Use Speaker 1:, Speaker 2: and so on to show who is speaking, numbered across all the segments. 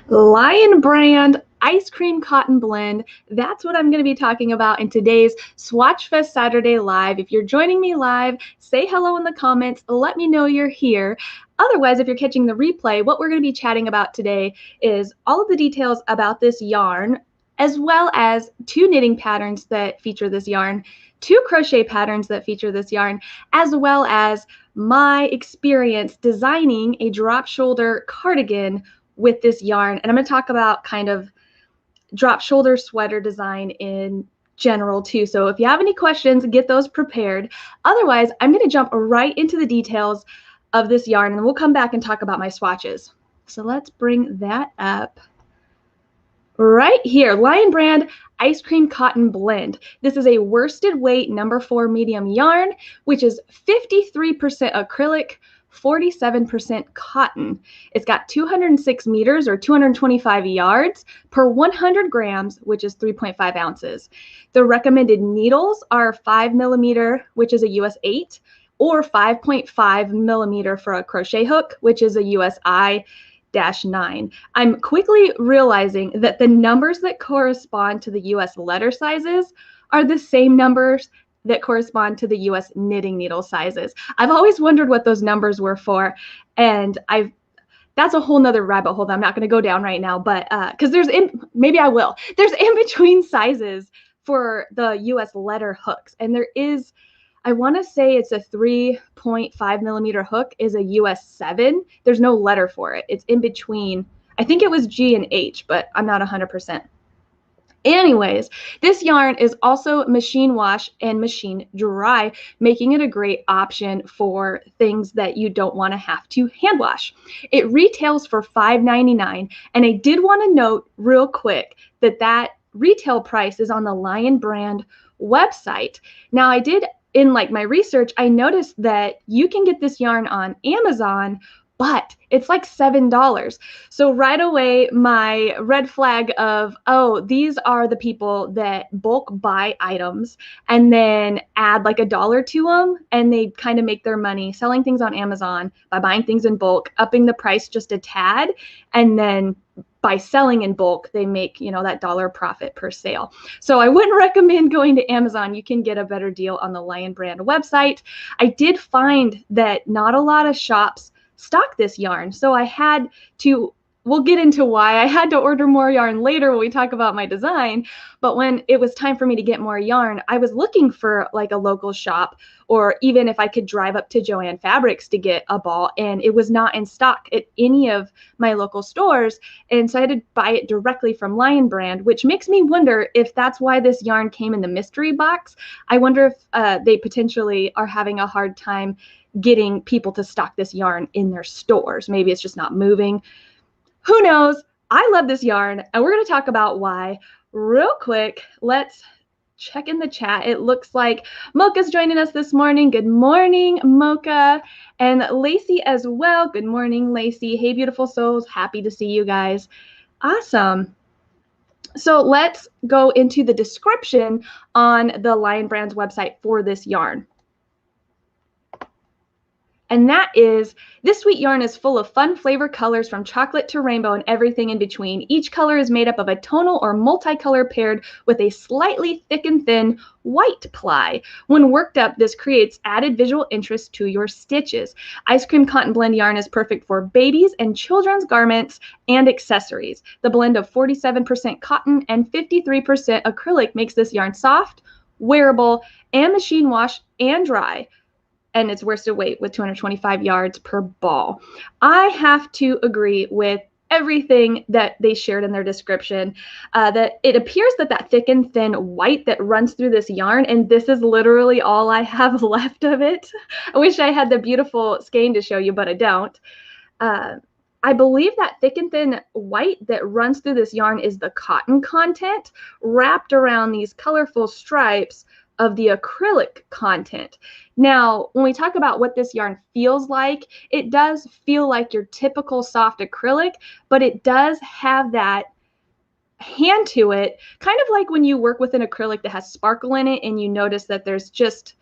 Speaker 1: Lion brand ice cream cotton blend. That's what I'm going to be talking about in today's Swatchfest Saturday Live. If you're joining me live, say hello in the comments. Let me know you're here. Otherwise, if you're catching the replay, what we're going to be chatting about today is all of the details about this yarn, as well as 2 knitting patterns that feature this yarn, 2 crochet patterns that feature this yarn, as well as my experience designing a drop shoulder cardigan with this yarn. And I'm going to talk about kind of drop shoulder sweater design in general too. So if you have any questions, get those prepared. Otherwise, I'm going to jump right into the details of this yarn, and we'll come back and talk about my swatches. So let's bring that up. Right here, Lion brand ice cream cotton blend. This is a worsted weight number 4 medium yarn, which is 53% acrylic, 47% cotton. It's got 206 meters or 225 yards per 100 grams, which is 3.5 ounces. The recommended needles are 5 millimeter, which is a US 8, or 5.5 millimeter for a crochet hook, which is a US I-9. I'm quickly realizing that the numbers that correspond to the US letter sizes are the same numbers that correspond to the US knitting needle sizes. I've always wondered what those numbers were for, and that's a whole nother rabbit hole that I'm not going to go down right now, but because maybe I will. There's in between sizes for the US letter hooks, and there is, I want to say it's a 3.5 millimeter hook is a US 7. There's no letter for it. It's in between. I think it was G and H, but I'm not 100%. Anyways, this yarn is also machine wash and machine dry, making it a great option for things that you don't want to have to hand wash. It retails for $5.99, and I did want to note real quick that retail price is on the Lion brand website. Now, I did, in like my research, I noticed that you can get this yarn on Amazon, but it's like $7. So right away, my red flag of, oh, these are the people that bulk buy items and then add like $1 to them, and they kind of make their money selling things on Amazon by buying things in bulk, upping the price just a tad, and then by selling in bulk, they make, that $1 profit per sale. So I wouldn't recommend going to Amazon. You can get a better deal on the Lion brand website. I did find that not a lot of shops stock this yarn, so I had to, we'll get into why I had to order more yarn later when we talk about my design. But when it was time for me to get more yarn, I was looking for like a local shop, or even if I could drive up to Joann Fabrics to get a ball, and it was not in stock at any of my local stores. And so I had to buy it directly from Lion brand, which makes me wonder if that's why this yarn came in the mystery box. I wonder if they potentially are having a hard time getting people to stock this yarn in their stores. Maybe it's just not moving. Who knows? I love this yarn, and we're going to talk about why real quick. Let's check in the chat. It looks like Mocha's joining us this morning. Good morning, Mocha. And Lacey as well. Good morning, Lacey. Hey, beautiful souls. Happy to see you guys. Awesome. So let's go into the description on the Lion Brand's website for this yarn. And that is, this sweet yarn is full of fun flavor colors from chocolate to rainbow and everything in between. Each color is made up of a tonal or multicolor paired with a slightly thick and thin white ply. When worked up, this creates added visual interest to your stitches. Ice cream cotton blend yarn is perfect for babies and children's garments and accessories. The blend of 47% cotton and 53% acrylic makes this yarn soft, wearable, and machine wash and dry. And it's worsted weight with 225 yards per ball. I have to agree with everything that they shared in their description, that it appears that thick and thin white that runs through this yarn, and this is literally all I have left of it. I wish I had the beautiful skein to show you, but I don't. I believe that thick and thin white that runs through this yarn is the cotton content wrapped around these colorful stripes of the acrylic content. Now, when we talk about what this yarn feels like, it does feel like your typical soft acrylic, but it does have that hand to it, kind of like when you work with an acrylic that has sparkle in it and you notice that there's just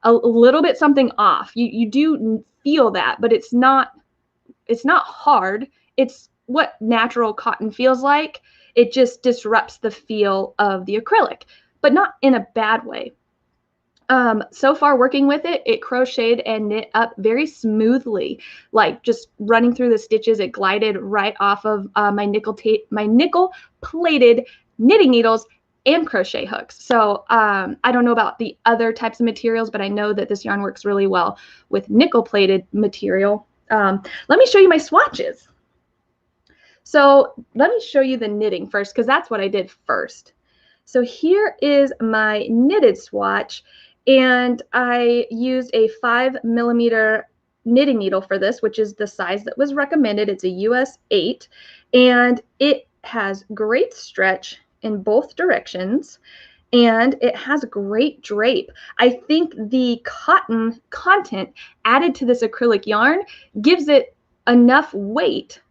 Speaker 1: a little bit something off. You do feel that, but it's not hard. It's what natural cotton feels like. It just disrupts the feel of the acrylic, but not in a bad way. So far working with it, it crocheted and knit up very smoothly, like just running through the stitches. It glided right off of my nickel plated knitting needles and crochet hooks. So I don't know about the other types of materials, but I know that this yarn works really well with nickel plated material. Let me show you my swatches. So let me show you the knitting first, because that's what I did first. So here is my knitted swatch, and I used a 5mm knitting needle for this, which is the size that was recommended. It's a US 8, and it has great stretch in both directions, and it has great drape. I think the cotton content added to this acrylic yarn gives it enough weight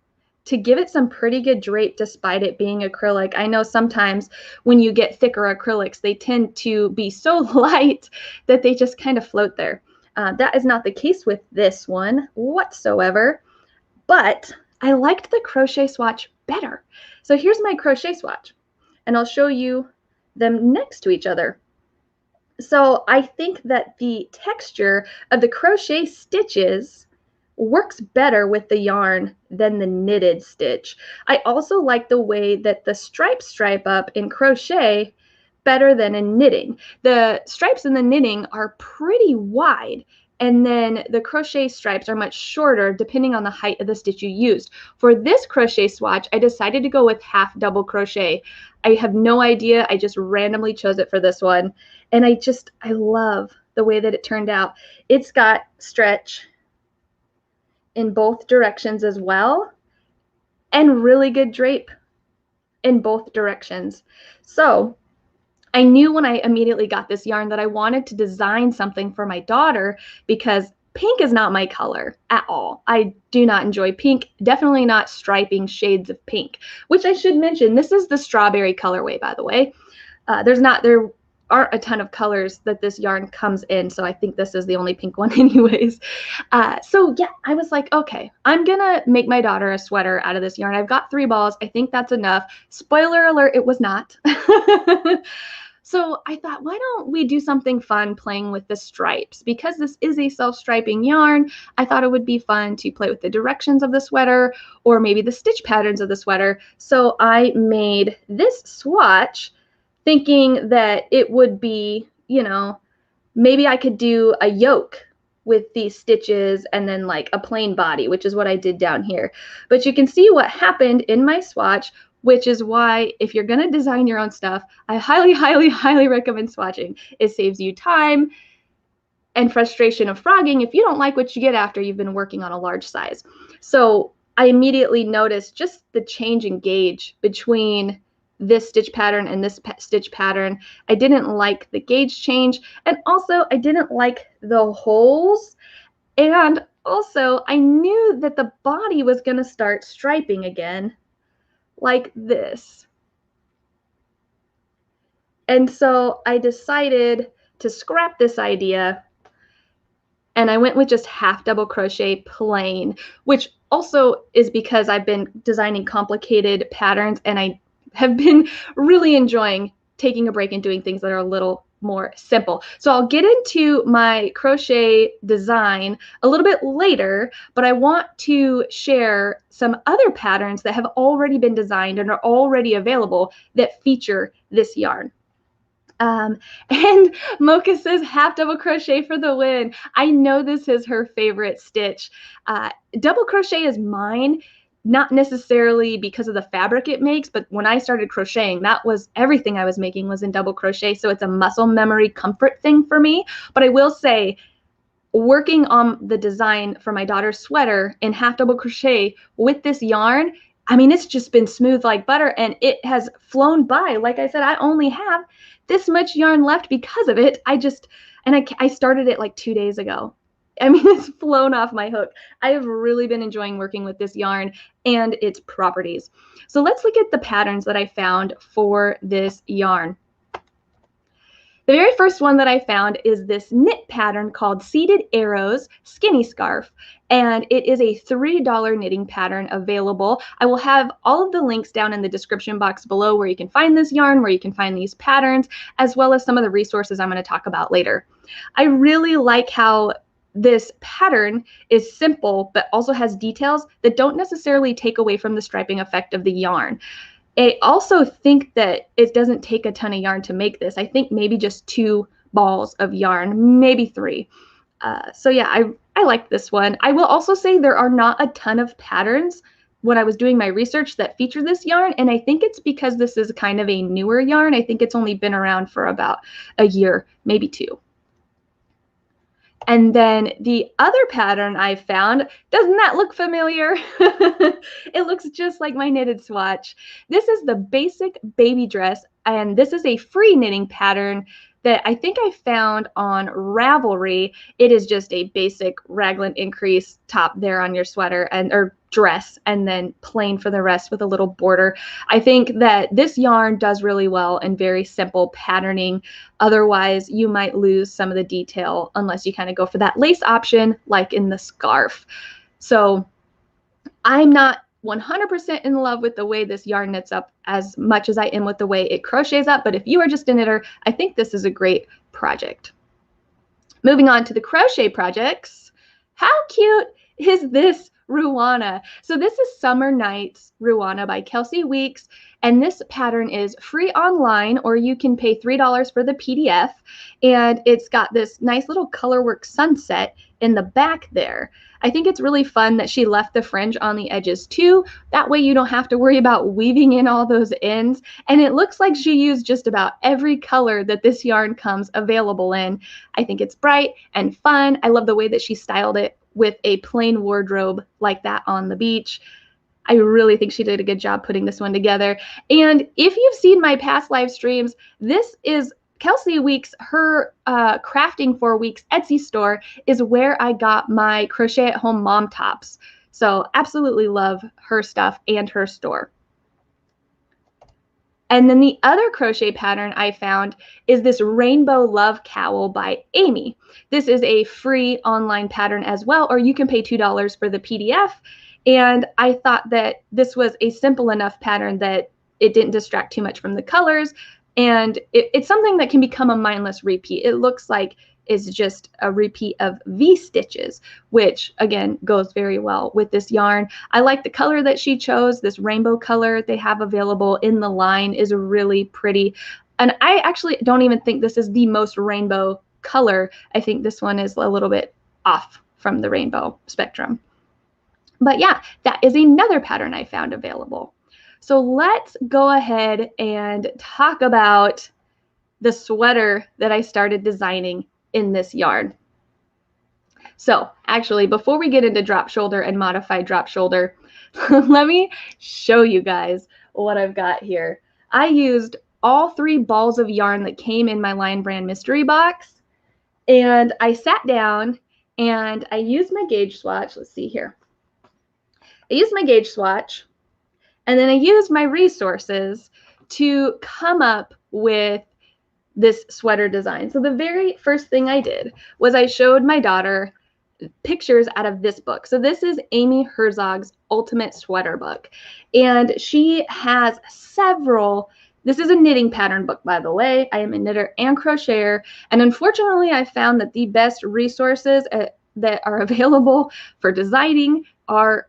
Speaker 1: to give it some pretty good drape despite it being acrylic. I know sometimes when you get thicker acrylics, they tend to be so light that they just kind of float there. That is not the case with this one whatsoever, but I liked the crochet swatch better. So here's my crochet swatch, and I'll show you them next to each other. So I think that the texture of the crochet stitches works better with the yarn than the knitted stitch. I also like the way that the stripes stripe up in crochet better than in knitting. The stripes in the knitting are pretty wide, and then the crochet stripes are much shorter depending on the height of the stitch you used. For this crochet swatch, I decided to go with half double crochet. I have no idea, I just randomly chose it for this one, and I love the way that it turned out. It's got stretch in both directions as well, and really good drape in both directions. So I knew when I immediately got this yarn that I wanted to design something for my daughter, because pink is not my color at all. I do not enjoy pink, definitely not striping shades of pink, which I should mention, this is the strawberry colorway, by the way. There aren't a ton of colors that this yarn comes in, so I think this is the only pink one anyways. So yeah, I was like, okay, I'm gonna make my daughter a sweater out of this yarn. I've got 3 balls. I think that's enough. Spoiler alert, it was not. So I thought, why don't we do something fun playing with the stripes? Because this is a self-striping yarn, I thought it would be fun to play with the directions of the sweater, or maybe the stitch patterns of the sweater. So I made this swatch thinking that it would be, you know, maybe I could do a yoke with these stitches and then like a plain body, which is what I did down here. But you can see what happened in my swatch, which is why if you're gonna design your own stuff, I highly, highly, highly recommend swatching. It saves you time and frustration of frogging if you don't like what you get after you've been working on a large size. So I immediately noticed just the change in gauge between this stitch pattern and this stitch pattern. I didn't like the gauge change, and also I didn't like the holes, and also I knew that the body was going to start striping again like this. And so I decided to scrap this idea, and I went with just half double crochet plain, which also is because I've been designing complicated patterns and I have been really enjoying taking a break and doing things that are a little more simple. So I'll get into my crochet design a little bit later, but I want to share some other patterns that have already been designed and are already available that feature this yarn. And Mocha says half double crochet for the win. I know this is her favorite stitch. Double crochet is mine, not necessarily because of the fabric it makes, but when I started crocheting, that was everything I was making was in double crochet. So it's a muscle memory comfort thing for me. But I will say, working on the design for my daughter's sweater in half double crochet with this yarn, I mean, it's just been smooth like butter, and it has flown by. Like I said, I only have this much yarn left because of it. I started it like 2 days ago. I mean, it's flown off my hook. I have really been enjoying working with this yarn and its properties. So let's look at the patterns that I found for this yarn. The very first one that I found is this knit pattern called Seated Arrows Skinny Scarf, and it is a $3 knitting pattern available. I will have all of the links down in the description box below where you can find this yarn, where you can find these patterns, as well as some of the resources I'm going to talk about later. I really like how this pattern is simple, but also has details that don't necessarily take away from the striping effect of the yarn. I also think that it doesn't take a ton of yarn to make this. I think maybe just 2 balls of yarn, maybe 3. So yeah, I like this one. I will also say there are not a ton of patterns when I was doing my research that feature this yarn, and I think it's because this is kind of a newer yarn. I think it's only been around for about a year, maybe 2. And then the other pattern I found, doesn't that look familiar? It looks just like my knitted swatch. This is the basic baby dress, and this is a free knitting pattern that I think I found on Ravelry. It is just a basic raglan increase top there on your sweater or dress, and then plain for the rest with a little border. I think that this yarn does really well in very simple patterning. Otherwise, you might lose some of the detail unless you kind of go for that lace option like in the scarf. So I'm not 100% in love with the way this yarn knits up as much as I am with the way it crochets up, but if you are just a knitter, I think this is a great project. Moving on to the crochet projects. How cute is this Ruana? So this is Summer Nights Ruana by Kelsie Weeks, and this pattern is free online, or you can pay $3 for the PDF, and it's got this nice little colorwork sunset in the back there. I think it's really fun that she left the fringe on the edges too. That way you don't have to worry about weaving in all those ends. And it looks like she used just about every color that this yarn comes available in. I think it's bright and fun. I love the way that she styled it with a plain wardrobe like that on the beach. I really think she did a good job putting this one together. And if you've seen my past live streams, this is Kelsie Weeks, her Crafting for Weeks Etsy store is where I got my crochet at home mom tops. So absolutely love her stuff and her store. And then the other crochet pattern I found is this Rainbow Love Cowl by Amy. This is a free online pattern as well, or you can pay $2 for the PDF. And I thought that this was a simple enough pattern that it didn't distract too much from the colors. And it's something that can become a mindless repeat. It looks like it's just a repeat of V-stitches, which again goes very well with this yarn. I like the color that she chose. This rainbow color they have available in the line is really pretty. And I actually don't even think this is the most rainbow color. I think this one is a little bit off from the rainbow spectrum. But yeah, that is another pattern I found available. So let's go ahead and talk about the sweater that I started designing in this yarn. So actually, before we get into drop shoulder and modified drop shoulder, let me show you guys what I've got here. I used all 3 balls of yarn that came in my Lion Brand mystery box, and I sat down and I used my gauge swatch. Let's see here. I used my gauge swatch, and then I used my resources to come up with this sweater design. So the very first thing I did was I showed my daughter pictures out of this book. So this is Amy Herzog's Ultimate Sweater Book. And she has several, this is a knitting pattern book, by the way. I am a knitter and crocheter. And unfortunately, I found that the best resources that are available for designing are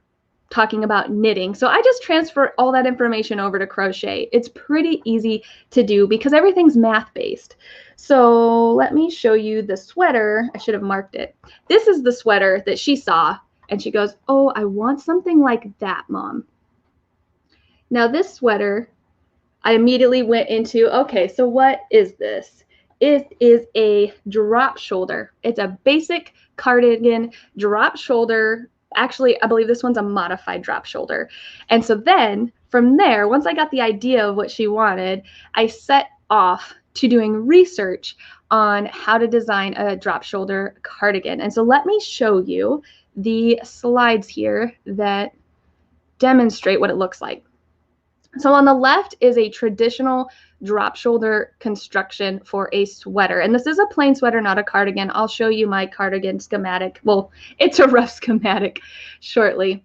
Speaker 1: talking about knitting. So I just transfer all that information over to crochet. It's pretty easy to do because everything's math-based. So let me show you the sweater. I should have marked it. This is the sweater that she saw, and she goes, "Oh, I want something like that, Mom." Now this sweater, I immediately went into, okay, so what is this? It is a drop shoulder. It's a basic cardigan drop shoulder. Actually, I believe this one's a modified drop shoulder. And so then from there, once I got the idea of what she wanted, I set off to doing research on how to design a drop shoulder cardigan. And so let me show you the slides here that demonstrate what it looks like. So on the left is a traditional drop shoulder construction for a sweater. And this is a plain sweater, not a cardigan. I'll show you my cardigan schematic. Well, it's a rough schematic shortly.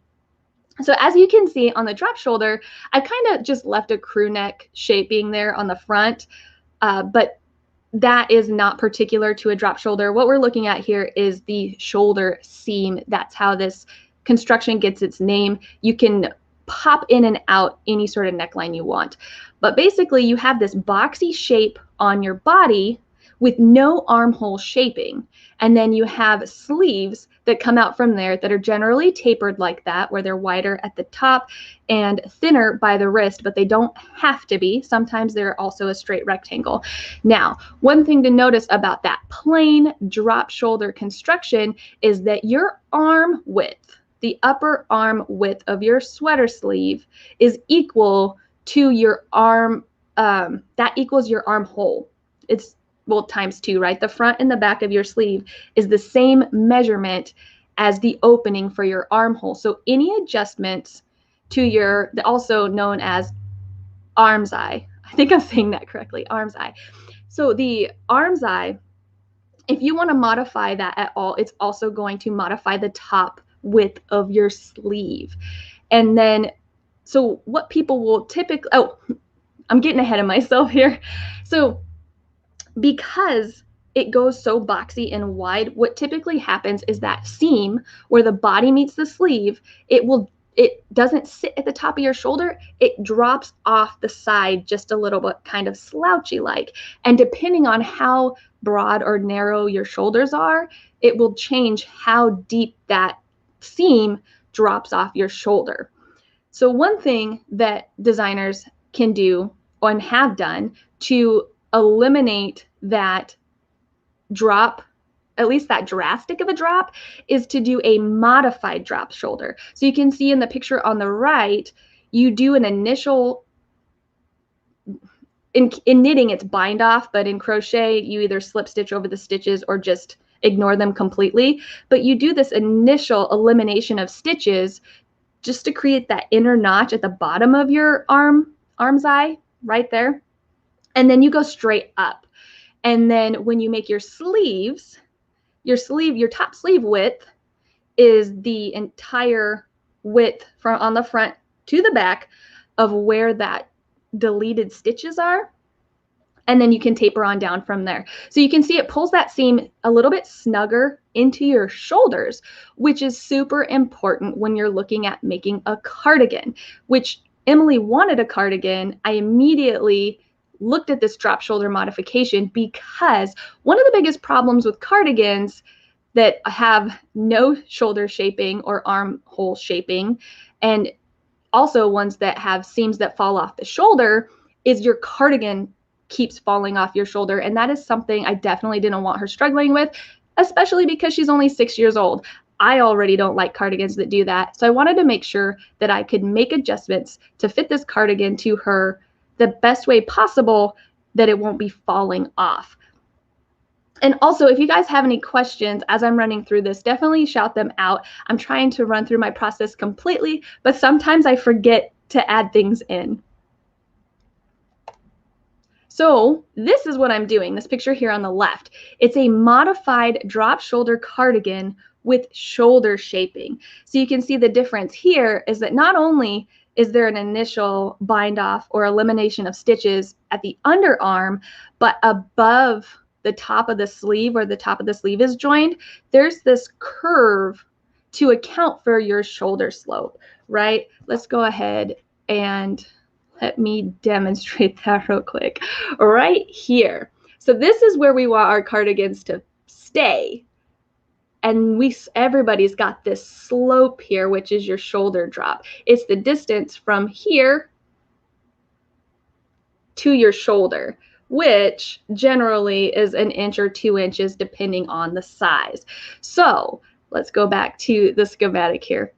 Speaker 1: So as you can see on the drop shoulder, I kind of just left a crew neck shaping there on the front, but that is not particular to a drop shoulder. What we're looking at here is the shoulder seam. That's how this construction gets its name. You can pop in and out any sort of neckline you want. But basically you have this boxy shape on your body with no armhole shaping. And then you have sleeves that come out from there that are generally tapered like that, where they're wider at the top and thinner by the wrist, but they don't have to be. Sometimes they're also a straight rectangle. Now, one thing to notice about that plain drop shoulder construction is that your arm width, the upper arm width of your sweater sleeve, is equal to your arm, that equals your armhole. It's, well, times 2, right? The front and the back of your sleeve is the same measurement as the opening for your armhole. So any adjustments to your, also known as arm's eye, I think I'm saying that correctly, arm's eye. So the arm's eye, if you want to modify that at all, it's also going to modify the top width of your sleeve. And then, so what people will typically, oh, I'm getting ahead of myself here. So because it goes so boxy and wide, what typically happens is that seam where the body meets the sleeve, it doesn't sit at the top of your shoulder, it drops off the side just a little bit, kind of slouchy like. And depending on how broad or narrow your shoulders are, it will change how deep that seam drops off your shoulder. So one thing that designers can do and have done to eliminate that drop, at least that drastic of a drop, is to do a modified drop shoulder. So you can see in the picture on the right, you do an initial, in knitting it's bind off, but in crochet you either slip stitch over the stitches or just ignore them completely. But you do this initial elimination of stitches just to create that inner notch at the bottom of your arm's eye right there. And then you go straight up. And then when you make your sleeves, your top sleeve width is the entire width from on the front to the back of where that deleted stitches are. And then you can taper on down from there. So you can see it pulls that seam a little bit snugger into your shoulders, which is super important when you're looking at making a cardigan, which Emily wanted a cardigan. I immediately looked at this drop shoulder modification because one of the biggest problems with cardigans that have no shoulder shaping or armhole shaping, and also ones that have seams that fall off the shoulder, is your cardigan keeps falling off your shoulder. And that is something I definitely didn't want her struggling with, especially because she's only 6 years old. I already don't like cardigans that do that. So I wanted to make sure that I could make adjustments to fit this cardigan to her the best way possible, that it won't be falling off. And also, if you guys have any questions as I'm running through this, definitely shout them out. I'm trying to run through my process completely, but sometimes I forget to add things in. So this is what I'm doing, this picture here on the left. It's a modified drop shoulder cardigan with shoulder shaping. So you can see the difference here is that not only is there an initial bind off or elimination of stitches at the underarm, but above the top of the sleeve, where the top of the sleeve is joined, there's this curve to account for your shoulder slope, right? Let's go ahead and let me demonstrate that real quick right here. So this is where we want our cardigans to stay. And everybody's got this slope here, which is your shoulder drop. It's the distance from here to your shoulder, which generally is 1 inch or 2 inches, depending on the size. So let's go back to the schematic here.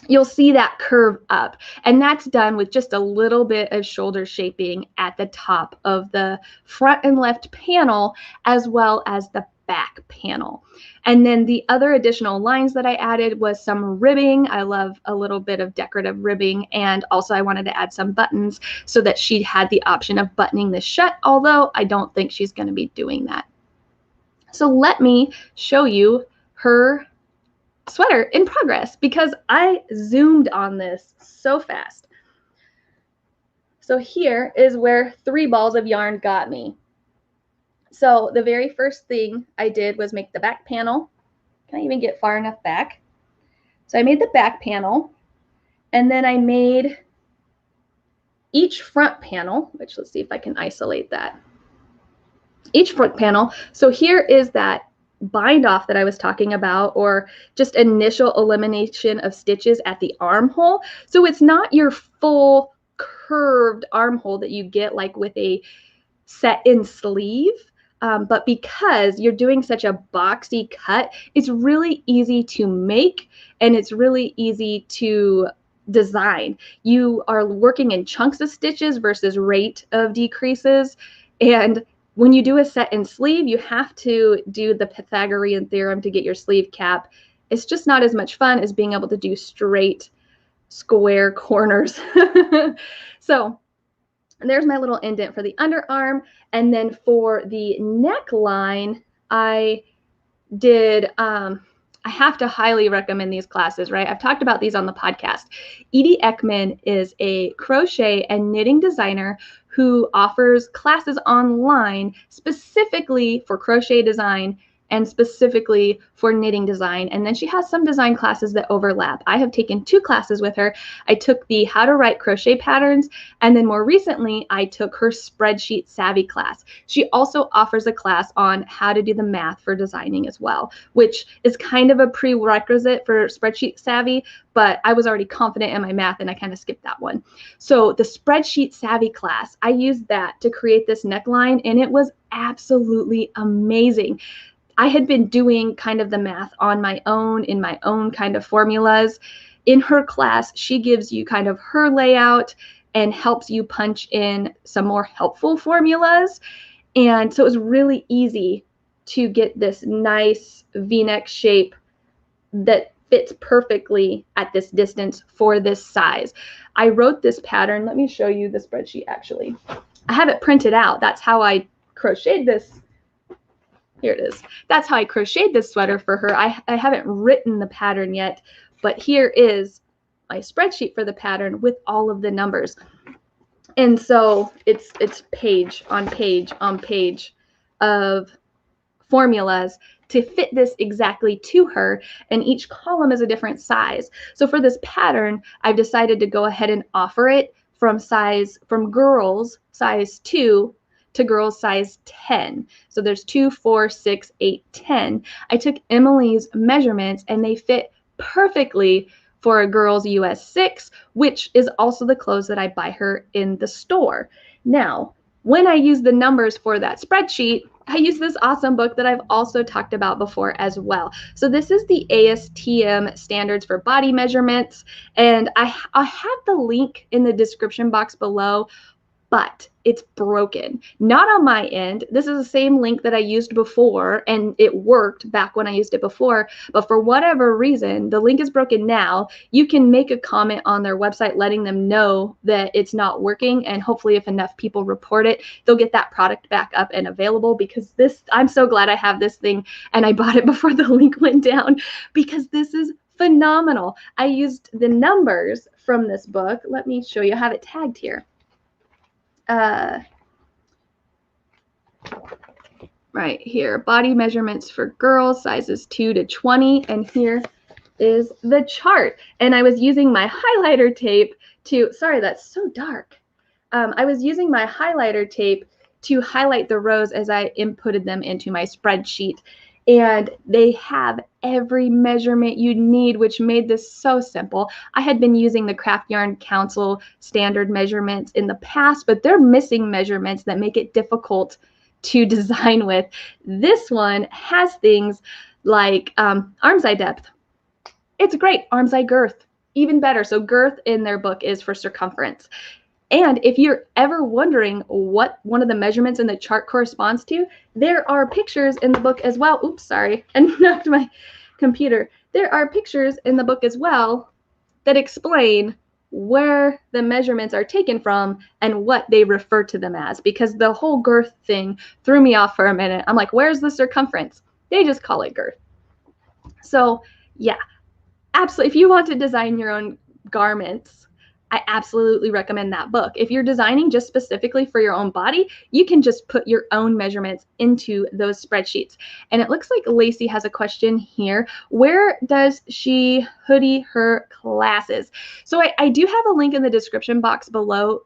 Speaker 1: You'll see that curve up, and that's done with just a little bit of shoulder shaping at the top of the front and left panel, as well as the back panel. And then the other additional lines that I added was some ribbing. I love a little bit of decorative ribbing, and also I wanted to add some buttons so that she had the option of buttoning this shut, although I don't think she's going to be doing that. So let me show you her sweater in progress because I zoomed on this so fast. So here is where 3 balls of yarn got me. So the very first thing I did was make the back panel. Can I even get far enough back? So I made the back panel, and then I made each front panel, which let's see if I can isolate that. Each front panel. So here is that bind off that I was talking about, or just initial elimination of stitches at the armhole. So it's not your full curved armhole that you get like with a set-in sleeve. But because you're doing such a boxy cut, it's really easy to make and it's really easy to design. You are working in chunks of stitches versus rate of decreases. And when you do a set-in sleeve, you have to do the Pythagorean theorem to get your sleeve cap. It's just not as much fun as being able to do straight square corners. So there's my little indent for the underarm. And then for the neckline, I did, I have to highly recommend these classes, right? I've talked about these on the podcast. Edie Ekman is a crochet and knitting designer who offers classes online specifically for crochet design and specifically for knitting design. And then she has some design classes that overlap. I have taken 2 classes with her. I took the How to Write Crochet Patterns, and then more recently, I took her Spreadsheet Savvy class. She also offers a class on how to do the math for designing as well, which is kind of a prerequisite for Spreadsheet Savvy, but I was already confident in my math and I kind of skipped that one. So the Spreadsheet Savvy class, I used that to create this neckline, and it was absolutely amazing. I had been doing kind of the math on my own in my own kind of formulas. In her class, she gives you kind of her layout and helps you punch in some more helpful formulas. And so it was really easy to get this nice V-neck shape that fits perfectly at this distance for this size. I wrote this pattern. Let me show you the spreadsheet actually. I have it printed out. That's how I crocheted this. Here it is. That's how I crocheted this sweater for her. I haven't written the pattern yet, but here is my spreadsheet for the pattern with all of the numbers. And so it's page on page on page of formulas to fit this exactly to her, and each column is a different size. So for this pattern, I've decided to go ahead and offer it from girls size 2 to girls size 10. So there's 2, 4, 6, 8, 10. I took Emily's measurements and they fit perfectly for a girl's US 6, which is also the clothes that I buy her in the store. Now, when I use the numbers for that spreadsheet, I use this awesome book that I've also talked about before as well. So this is the ASTM standards for body measurements, and I have the link in the description box below, but it's broken. Not on my end. This is the same link that I used before, and it worked back when I used it before, but for whatever reason, the link is broken now. You can make a comment on their website letting them know that it's not working, and hopefully if enough people report it, they'll get that product back up and available, because this, I'm so glad I have this thing and I bought it before the link went down, because this is phenomenal. I used the numbers from this book. Let me show you. I have it tagged here. Right here, body measurements for girls, sizes 2 to 20, and here is the chart. And I was using my highlighter tape to, sorry, that's so dark. I was using my highlighter tape to highlight the rows as I inputted them into my spreadsheet. And they have every measurement you need, which made this so simple. I had been using the Craft Yarn Council standard measurements in the past, but they're missing measurements that make it difficult to design with. This one has things like arm's eye depth. It's great. Arm's eye girth, even better. So girth in their book is for circumference.
Speaker 2: And if you're ever wondering what one of the measurements in the chart corresponds to, there are pictures in the book as well. Oops, sorry, I knocked my computer. There are pictures in the book as well that explain where the measurements are taken from and what they refer to them as, because the whole girth thing threw me off for a minute. I'm like, where's the circumference? They just call it girth. So yeah, absolutely. If you want to design your own garments, I absolutely recommend that book. If you're designing just specifically for your own body, you can just put your own measurements into those spreadsheets. And it looks like Lacey has a question here. Where does she hoodie her classes? So I do have a link in the description box below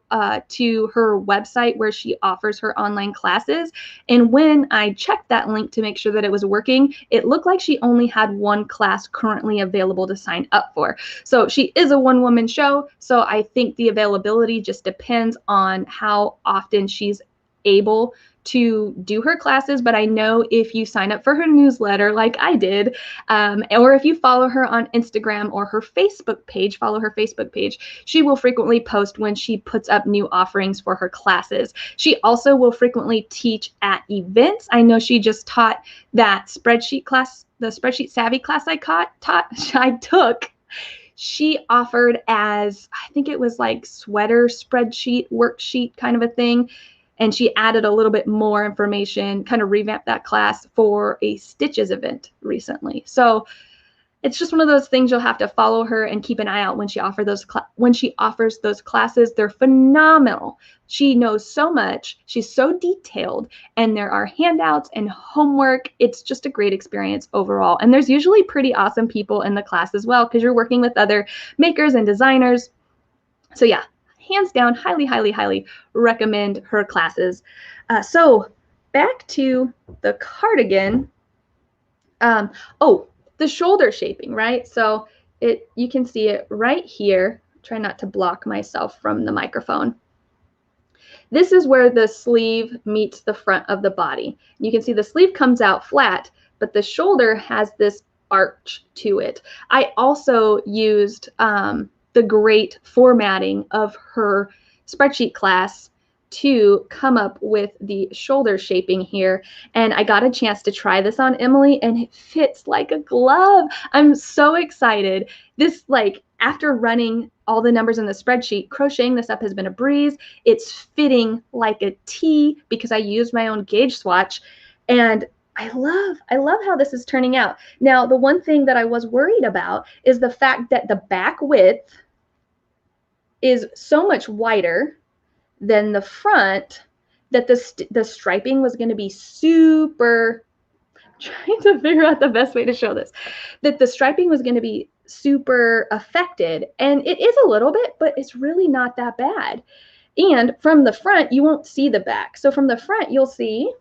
Speaker 2: to her website where she offers her online classes. And when I checked that link to make sure that it was working, it looked like she only had one class currently available to sign up for. So she is a one-woman show, so I think the availability just depends on how often she's able to do her classes. But I know if you sign up for her newsletter like I did, or if you follow her on Instagram or her Facebook page, follow her Facebook page, she will frequently post when she puts up new offerings for her classes. She also will frequently teach at events. I know she just taught that spreadsheet class, the Spreadsheet Savvy class I took. She offered as, I think it was like sweater spreadsheet worksheet kind of a thing. And she added a little bit more information, kind of revamped that class for a Stitches event recently. So it's just one of those things you'll have to follow her and keep an eye out when she offers those classes. They're phenomenal. She knows so much. She's so detailed, and there are handouts and homework. It's just a great experience overall. And there's usually pretty awesome people in the class as well, because you're working with other makers and designers. So yeah, hands down, highly, highly, highly recommend her classes. So back to the cardigan. The shoulder shaping, right? So you can see it right here. Try not to block myself from the microphone. This is where the sleeve meets the front of the body. You can see the sleeve comes out flat, but the shoulder has this arch to it. I also used the great formatting of her spreadsheet class to come up with the shoulder shaping here. And I got a chance to try this on Emily, and it fits like a glove. I'm so excited. This, like, after running all the numbers in the spreadsheet, crocheting this up has been a breeze. It's fitting like a T because I used my own gauge swatch, and I love how this is turning out. Now, the one thing that I was worried about is the fact that the back width is so much wider than the front, that the striping was going to be super, trying to figure out the best way to show this, that the striping was going to be super affected. And it is a little bit, but it's really not that bad. And from the front, you won't see the back. So from the front, you'll see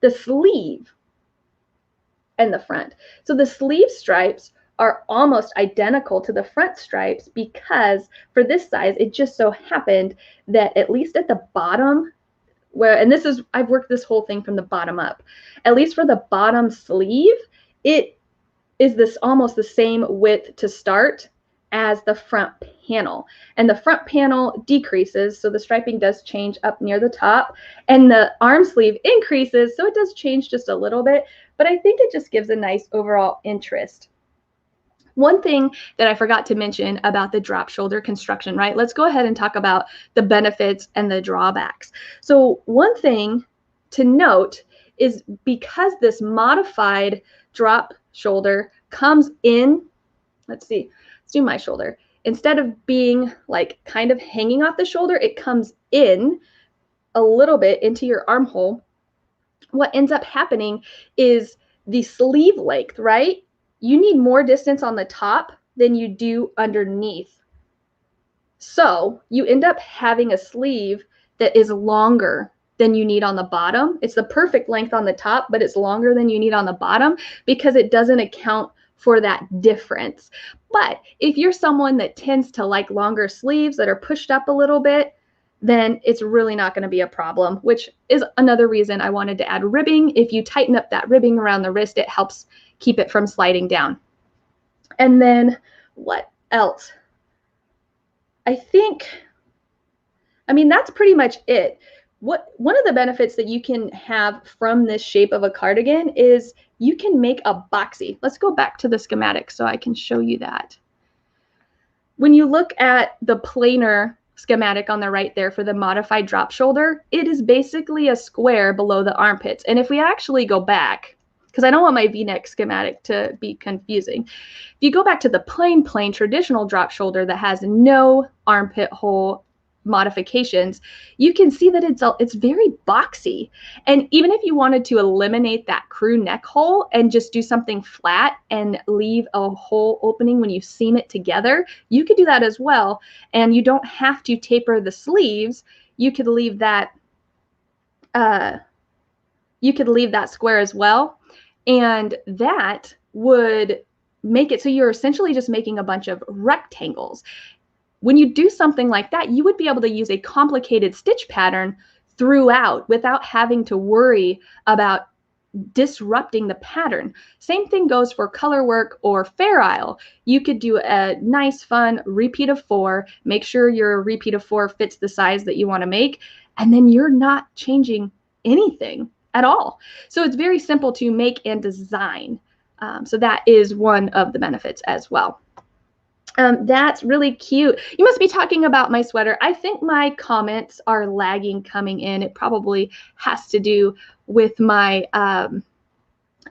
Speaker 2: the sleeve and the front. So the sleeve stripes are almost identical to the front stripes, because for this size, it just so happened that at least at the bottom, I've worked this whole thing from the bottom up, at least for the bottom sleeve, it is this almost the same width to start as the front panel. And the front panel decreases, so the striping does change up near the top, and the arm sleeve increases, so it does change just a little bit, but I think it just gives a nice overall interest. One thing that I forgot to mention about the drop shoulder construction, right? Let's go ahead and talk about the benefits and the drawbacks. So one thing to note is, because this modified drop shoulder comes in, let's do my shoulder. Instead of being like kind of hanging off the shoulder, it comes in a little bit into your armhole. What ends up happening is the sleeve length, right? You need more distance on the top than you do underneath. So you end up having a sleeve that is longer than you need on the bottom. It's the perfect length on the top, but it's longer than you need on the bottom because it doesn't account for that difference. But if you're someone that tends to like longer sleeves that are pushed up a little bit, then it's really not going to be a problem, which is another reason I wanted to add ribbing. If you tighten up that ribbing around the wrist, it helps keep it from sliding down. And then what else? I think I mean, that's pretty much it. One of the benefits that you can have from this shape of a cardigan is you can make a boxy. Let's go back to the schematic so I can show you that. When you look at the planar schematic on the right there for the modified drop shoulder, it is basically a square below the armpits. And if we actually go back, because I don't want my V-neck schematic to be confusing, if you go back to the plain traditional drop shoulder that has no armpit hole modifications, you can see that it's very boxy. And even if you wanted to eliminate that crew neck hole and just do something flat and leave a hole opening when you seam it together, you could do that as well. And you don't have to taper the sleeves. You could leave that square as well. And that would make it so you're essentially just making a bunch of rectangles. When you do something like that, you would be able to use a complicated stitch pattern throughout without having to worry about disrupting the pattern. Same thing goes for color work or Fair Isle. You could do a nice, fun repeat of 4, make sure your repeat of 4 fits the size that you want to make, and then you're not changing anything at all. So it's very simple to make and design. So that is one of the benefits as well. That's really cute. You must be talking about my sweater. I think my comments are lagging coming in. It probably has to do with my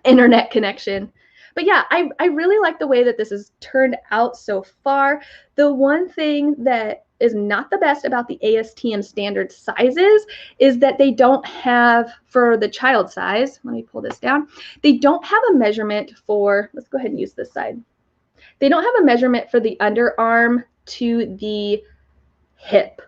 Speaker 2: internet connection. But yeah, I really like the way that this has turned out so far. The one thing that is not the best about the ASTM standard sizes is that they don't have, for the child size, let me pull this down, they don't have a measurement for, let's go ahead and use this side. They don't have a measurement for the underarm to the hip.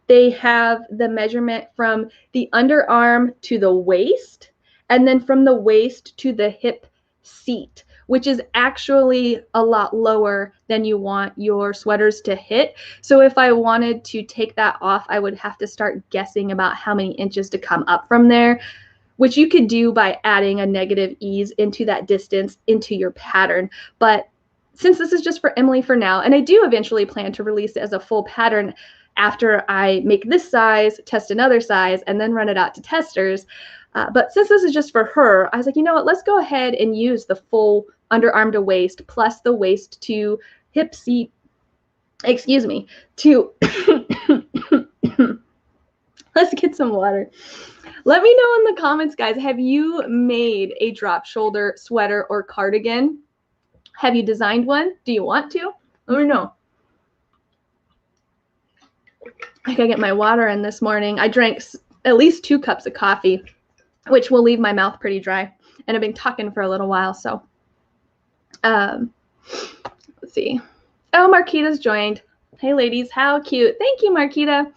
Speaker 2: They have the measurement from the underarm to the waist, and then from the waist to the hip seat, which is actually a lot lower than you want your sweaters to hit. So if I wanted to take that off, I would have to start guessing about how many inches to come up from there, which you could do by adding a negative ease into that distance into your pattern. But since this is just for Emily for now, and I do eventually plan to release it as a full pattern after I make this size, test another size, and then run it out to testers. But since this is just for her, I was like, you know what, let's go ahead and use the full underarm to waist plus the waist to hip seat, excuse me, to, let's get some water. Let me know in the comments, guys, have you made a drop shoulder sweater or cardigan? Have you designed one? Do you want to? Let me know. I gotta get my water in this morning. I drank at least 2 cups of coffee, which will leave my mouth pretty dry. And I've been talking for a little while, so. Let's see. Oh, Marquita's joined. Hey, ladies, how cute. Thank you, Marquita.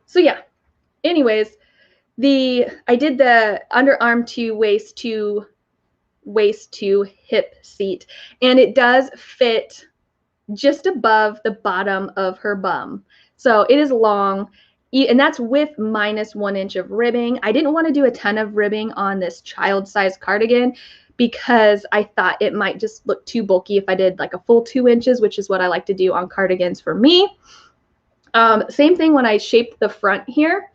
Speaker 2: So yeah, anyways, I did the underarm to waist to hip seat, and it does fit just above the bottom of her bum. So it is long, and that's with -1 inch of ribbing. I didn't want to do a ton of ribbing on this child size cardigan because I thought it might just look too bulky if I did like a full 2 inches, which is what I like to do on cardigans for me. Same thing when I shaped the front here.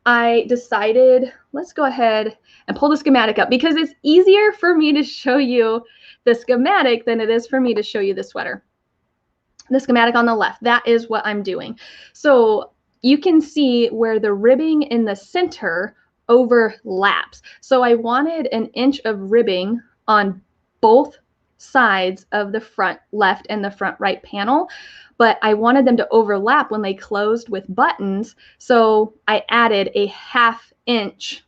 Speaker 2: I decided, let's go ahead and pull the schematic up because it's easier for me to show you the schematic than it is for me to show you the sweater. The schematic on the left, that is what I'm doing. So you can see where the ribbing in the center overlaps. So I wanted 1 inch of ribbing on both sides of the front left and the front right panel, but I wanted them to overlap when they closed with buttons. So I added a 1/2 inch,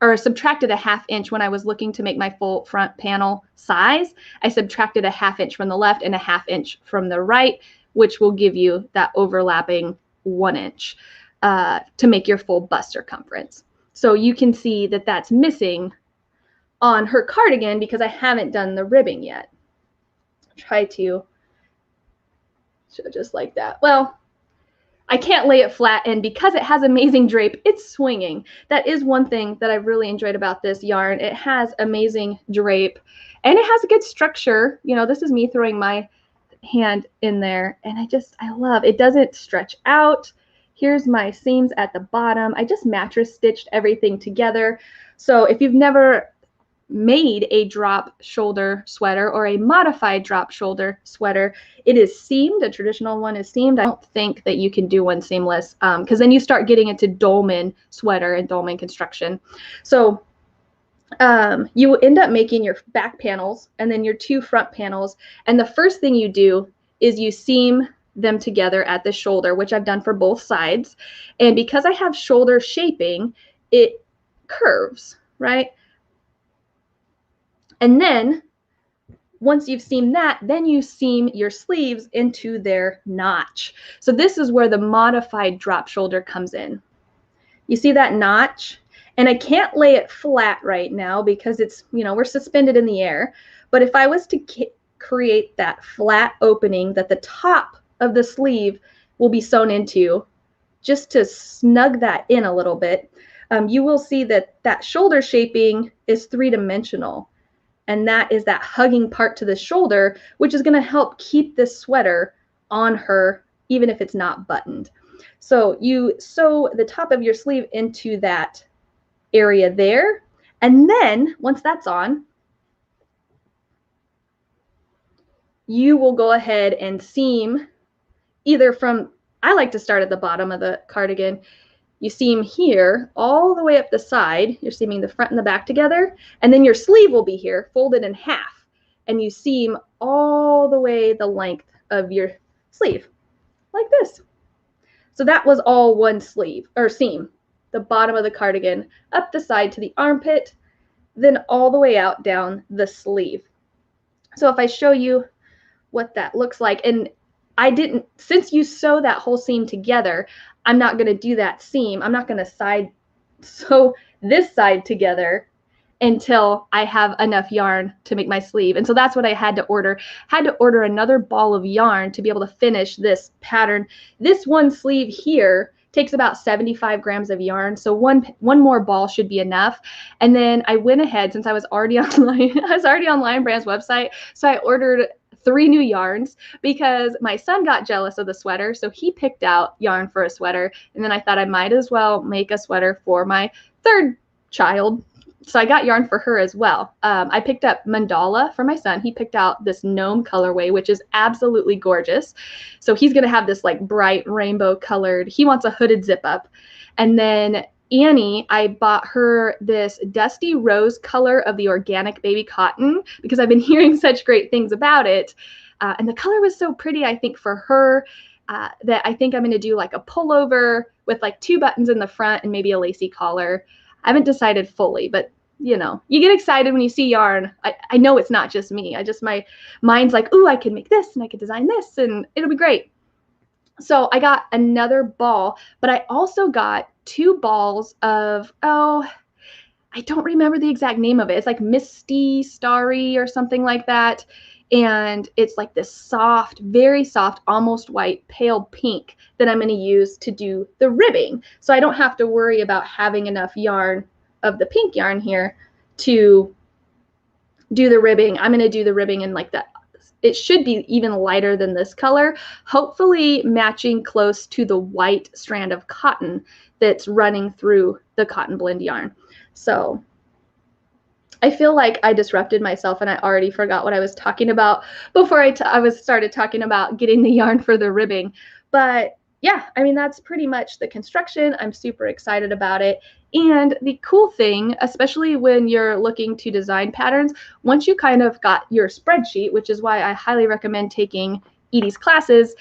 Speaker 2: or subtracted a 1/2 inch when I was looking to make my full front panel size. I subtracted a 1/2 inch from the left and a 1/2 inch from the right, which will give you that overlapping 1 inch to make your full bust circumference. So you can see that that's missing on her cardigan because I haven't done the ribbing yet. Try to show just like that. Well, I can't lay it flat, and because it has amazing drape, it's swinging. That is one thing that I've really enjoyed about this yarn. It has amazing drape, and it has a good structure. You know, this is me throwing my hand in there, and I love it. Doesn't stretch out. Here's my seams at the bottom. I just mattress stitched everything together. So if you've never made a drop shoulder sweater or a modified drop shoulder sweater, it is seamed. A traditional one is seamed. I don't think that you can do one seamless, because then you start getting into dolman sweater and dolman construction. So you will end up making your back panels and then your two front panels. And the first thing you do is you seam them together at the shoulder, which I've done for both sides. And because I have shoulder shaping, it curves, right? And then once you've seamed that, then you seam your sleeves into their notch. So this is where the modified drop shoulder comes in. You see that notch? And I can't lay it flat right now because it's, you know, we're suspended in the air. But if I was to create that flat opening that the top of the sleeve will be sewn into, just to snug that in a little bit, you will see that that shoulder shaping is three-dimensional. And that is that hugging part to the shoulder, which is going to help keep this sweater on her, even if it's not buttoned. So you sew the top of your sleeve into that area there. And then once that's on, you will go ahead and seam either from, I like to start at the bottom of the cardigan. You seam here all the way up the side. You're seaming the front and the back together. And then your sleeve will be here, folded in half. And you seam all the way the length of your sleeve, like this. So that was all one sleeve, or seam. The bottom of the cardigan, up the side to the armpit, then all the way out down the sleeve. So if I show you what that looks like, and I didn't, since you sew that whole seam together, I'm not going to do that seam. I'm not going to sew this side together until I have enough yarn to make my sleeve. And so that's what I had to order. Had to order another ball of yarn to be able to finish this pattern. This one sleeve here takes about 75 grams of yarn. So one more ball should be enough. And then I went ahead, since I was already online, I was already on Lion Brand's website. So I ordered 3 new yarns because my son got jealous of the sweater. So he picked out yarn for a sweater. And then I thought I might as well make a sweater for my third child. So I got yarn for her as well. I picked up mandala for my son. He picked out this gnome colorway, which is absolutely gorgeous. So he's going to have this like bright rainbow colored. He wants a hooded zip up. And then Annie, I bought her this dusty rose color of the organic baby cotton because I've been hearing such great things about it. And the color was so pretty, I think, for her that I think I'm going to do like a pullover with like 2 buttons in the front and maybe a lacy collar. I haven't decided fully, but you know, you get excited when you see yarn. I know it's not just me. my mind's like, ooh, I can make this and I can design this and it'll be great. So I got another ball, but I also got 2 balls of, I don't remember the exact name of it. It's like Misty Starry or something like that. And it's like this soft, very soft, almost white, pale pink that I'm going to use to do the ribbing. So I don't have to worry about having enough yarn of the pink yarn here to do the ribbing. I'm going to do the ribbing in like that. It should be even lighter than this color, hopefully matching close to the white strand of cotton that's running through the cotton blend yarn. So I feel like I disrupted myself and I already forgot what I was talking about before I started talking about getting the yarn for the ribbing. But yeah, I mean, that's pretty much the construction. I'm super excited about it. And the cool thing, especially when you're looking to design patterns, once you kind of got your spreadsheet, which is why I highly recommend taking Edie's classes,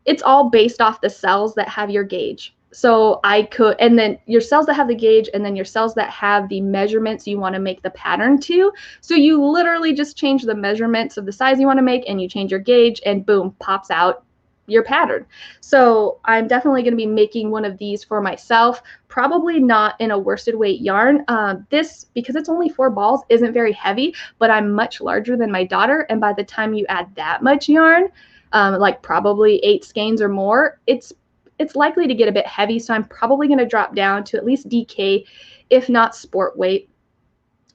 Speaker 2: it's all based off the cells that have your gauge. So and then your cells that have the gauge and then your cells that have the measurements you want to make the pattern to. So you literally just change the measurements of the size you want to make and you change your gauge and boom, pops out your pattern. So I'm definitely going to be making one of these for myself, probably not in a worsted weight yarn. This, because it's only 4 balls, isn't very heavy, but I'm much larger than my daughter. And by the time you add that much yarn, like probably 8 skeins or more, it's likely to get a bit heavy. So I'm probably going to drop down to at least DK, if not sport weight.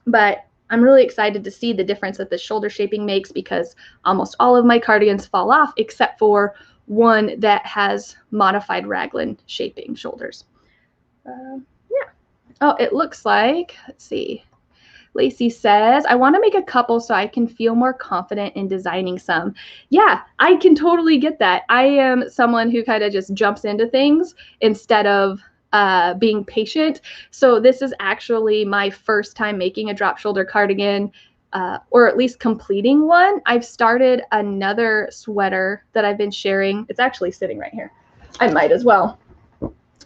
Speaker 2: But I'm really excited to see the difference that the shoulder shaping makes, because almost all of my cardigans fall off except for one that has modified raglan shaping shoulders. Yeah. Oh, it looks like, let's see. Lacey says, I want to make a couple so I can feel more confident in designing some. Yeah, I can totally get that. I am someone who kind of just jumps into things instead of being patient. So this is actually my first time making a drop shoulder cardigan, or at least completing one. I've started another sweater that I've been sharing. It's actually sitting right here. I might as well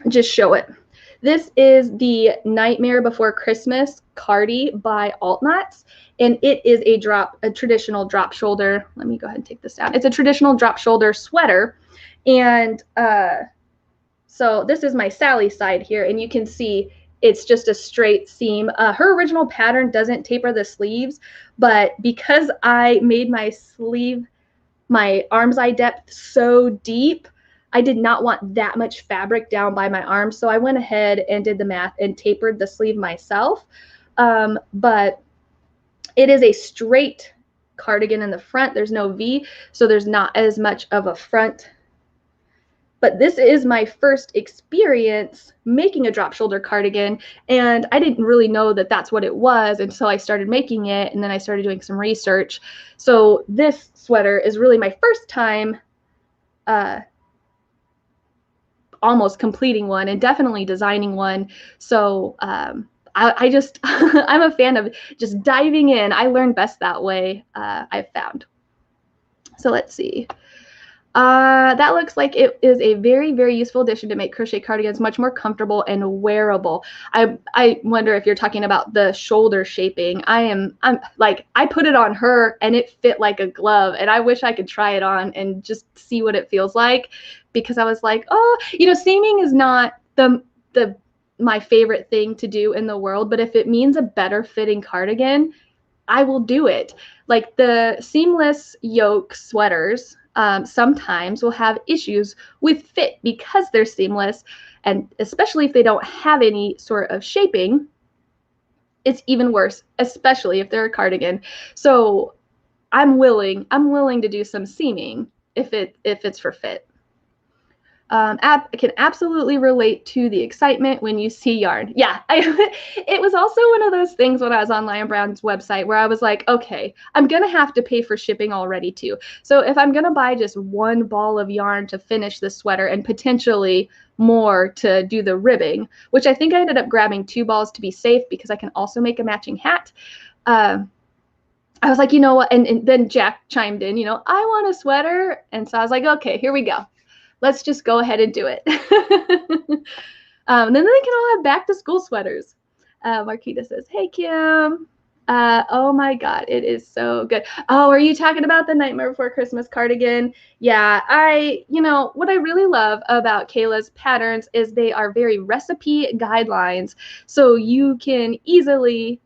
Speaker 2: just show it. This is the Nightmare Before Christmas Cardi by Altknots, and it is a traditional drop shoulder. Let me go ahead and take this down. It's a traditional drop shoulder sweater, and so this is my Sally side here, and you can see it's just a straight seam. Her original pattern doesn't taper the sleeves, but because I made my arm's eye depth so deep, I did not want that much fabric down by my arm, so I went ahead and did the math and tapered the sleeve myself. But it is a straight cardigan in the front. There's no V, so there's not as much of a front. But this is my first experience making a drop shoulder cardigan, and I didn't really know that that's what it was until I started making it, and then I started doing some research. So this sweater is really my first time almost completing one, and definitely designing one. So I just I'm a fan of just diving in. I learn best that way, I've found. So let's see. That looks like it is a very, very useful addition to make crochet cardigans much more comfortable and wearable. I wonder if you're talking about the shoulder shaping. I'm like, I put it on her and it fit like a glove, and I wish I could try it on and just see what it feels like, because I was like, oh, you know, seaming is not my favorite thing to do in the world, but if it means a better fitting cardigan, I will do it. Like the seamless yoke sweaters sometimes will have issues with fit because they're seamless, and especially if they don't have any sort of shaping, it's even worse, especially if they're a cardigan. So I'm willing to do some seaming if it's for fit. I can absolutely relate to the excitement when you see yarn. Yeah, it was also one of those things when I was on Lion Brown's website where I was like, okay, I'm going to have to pay for shipping already too. So if I'm going to buy just one ball of yarn to finish the sweater and potentially more to do the ribbing, which I think I ended up grabbing 2 balls to be safe because I can also make a matching hat. I was like, you know what? And then Jack chimed in, you know, I want a sweater. And so I was like, okay, here we go. Let's just go ahead and do it. Then they can all have back to school sweaters. Marquita says, hey, Kim. Oh my God, it is so good. Oh, are you talking about the Nightmare Before Christmas cardigan? Yeah, you know, what I really love about Kayla's patterns is they are very recipe guidelines. So you can easily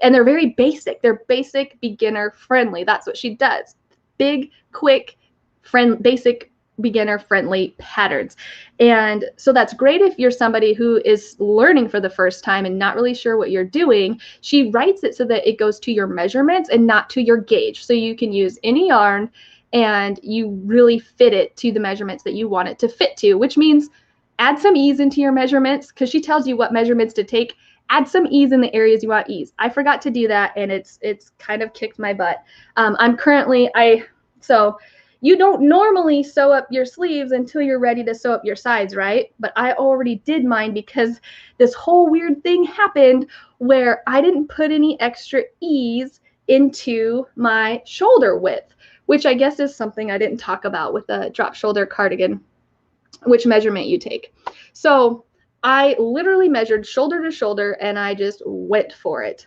Speaker 2: and they're very basic. They're basic, beginner friendly. That's what she does. Big, quick, basic, beginner friendly patterns. And so that's great if you're somebody who is learning for the first time and not really sure what you're doing. She writes it so that it goes to your measurements and not to your gauge. So you can use any yarn and you really fit it to the measurements that you want it to fit to, which means add some ease into your measurements, because she tells you what measurements to take. Add some ease in the areas you want ease. I forgot to do that, and it's kind of kicked my butt. So you don't normally sew up your sleeves until you're ready to sew up your sides, right? But I already did mine because this whole weird thing happened where I didn't put any extra ease into my shoulder width, which I guess is something I didn't talk about with a drop shoulder cardigan, which measurement you take. So I literally measured shoulder to shoulder and I just went for it.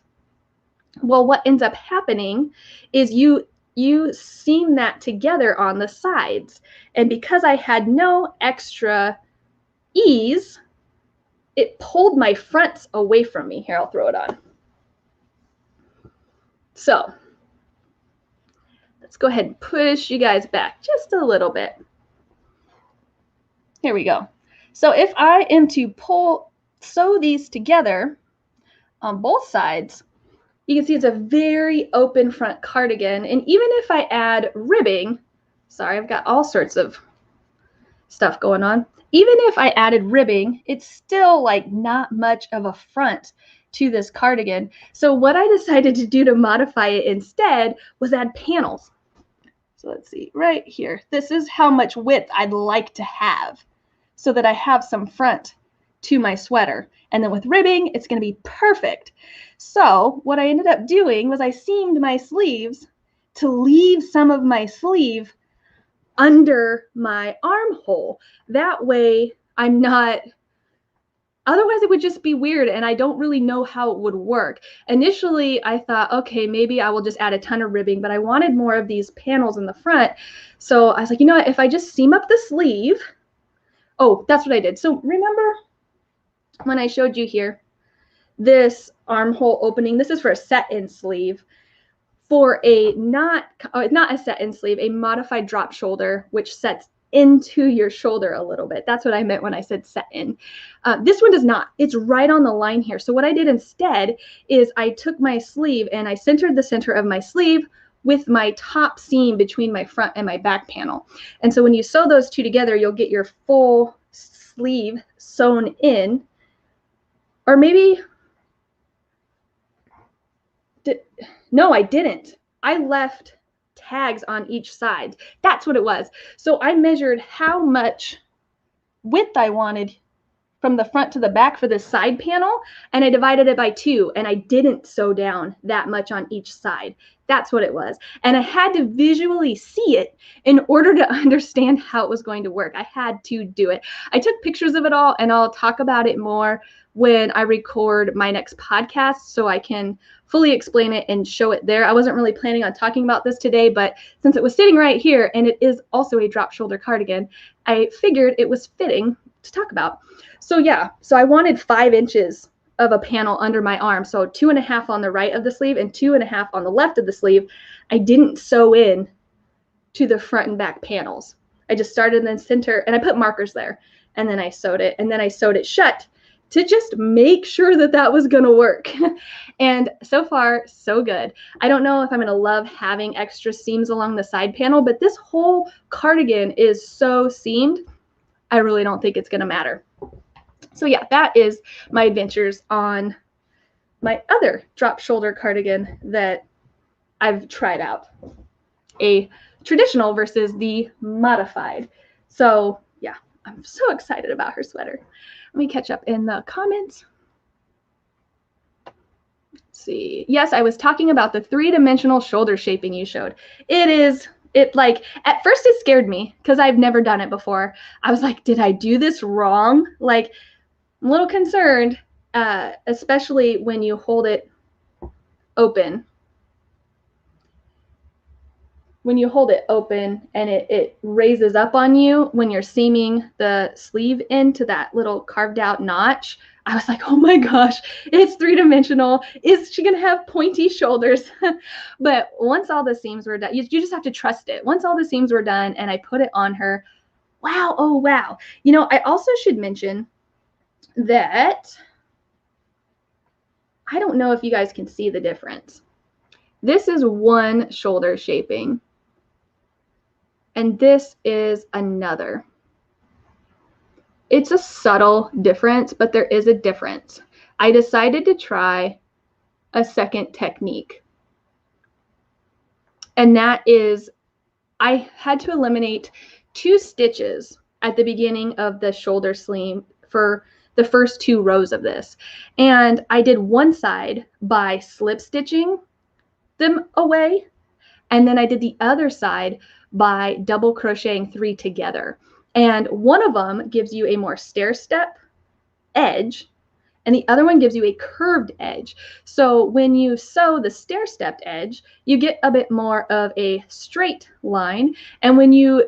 Speaker 2: Well, what ends up happening is you seam that together on the sides. And because I had no extra ease, it pulled my fronts away from me. Here, I'll throw it on. So let's go ahead and push you guys back just a little bit. Here we go. So if I am to sew these together on both sides, you can see it's a very open front cardigan. And even if I add ribbing, sorry, I've got all sorts of stuff going on. Even if I added ribbing, it's still like not much of a front to this cardigan. So what I decided to do to modify it instead was add panels. So let's see, right here. This is how much width I'd like to have so that I have some front to my sweater. And then with ribbing, it's going to be perfect. So what I ended up doing was I seamed my sleeves to leave some of my sleeve under my armhole. That way I'm not, otherwise it would just be weird and I don't really know how it would work. Initially I thought, okay, maybe I will just add a ton of ribbing, but I wanted more of these panels in the front. So I was like, you know what, if I just seam up the sleeve, oh, that's what I did. So remember when I showed you here, this armhole opening, this is for a set-in sleeve. For a not a set-in sleeve, a modified drop shoulder, which sets into your shoulder a little bit. That's what I meant when I said set-in. This one does not. It's right on the line here. So what I did instead is I took my sleeve and I centered the center of my sleeve with my top seam between my front and my back panel. And so when you sew those two together, you'll get your full sleeve sewn in. Or maybe, no, I didn't. I left tags on each side. That's what it was. So I measured how much width I wanted from the front to the back for this side panel, and I divided it by 2, and I didn't sew down that much on each side. That's what it was. And I had to visually see it in order to understand how it was going to work. I had to do it. I took pictures of it all, and I'll talk about it more when I record my next podcast so I can fully explain it and show it there. I wasn't really planning on talking about this today, but since it was sitting right here and it is also a drop shoulder cardigan, I figured it was fitting to talk about. So yeah, so I wanted 5 inches of a panel under my arm. So 2.5 on the right of the sleeve and 2.5 on the left of the sleeve. I didn't sew in to the front and back panels. I just started in the center and I put markers there, and then I sewed it, and then I sewed it shut to just make sure that that was going to work. And so far, so good. I don't know if I'm going to love having extra seams along the side panel, but this whole cardigan is so seamed, I really don't think it's going to matter. So yeah, that is my adventures on my other drop shoulder cardigan that I've tried out. A traditional versus the modified. So yeah, I'm so excited about her sweater. Let me catch up in the comments. Let's see. Yes, I was talking about the 3-dimensional shoulder shaping you showed. Like, at first it scared me because I've never done it before. I was like, did I do this wrong? Like, I'm a little concerned, especially when you hold it open. When you hold it open and it raises up on you when you're seaming the sleeve into that little carved out notch, I was like, oh my gosh, it's 3-dimensional. Is she gonna have pointy shoulders? But once all the seams were done, you just have to trust it. Once all the seams were done and I put it on her, wow, oh wow. You know, I also should mention that I don't know if you guys can see the difference. This is one shoulder shaping, and this is another. It's a subtle difference, but there is a difference. I decided to try a second technique, and that is I had to eliminate 2 stitches at the beginning of the shoulder sleeve for the first 2 rows of this. And I did one side by slip stitching them away, and then I did the other side by double crocheting 3 together. And one of them gives you a more stair-step edge, and the other one gives you a curved edge. So when you sew the stair-stepped edge, you get a bit more of a straight line, and when you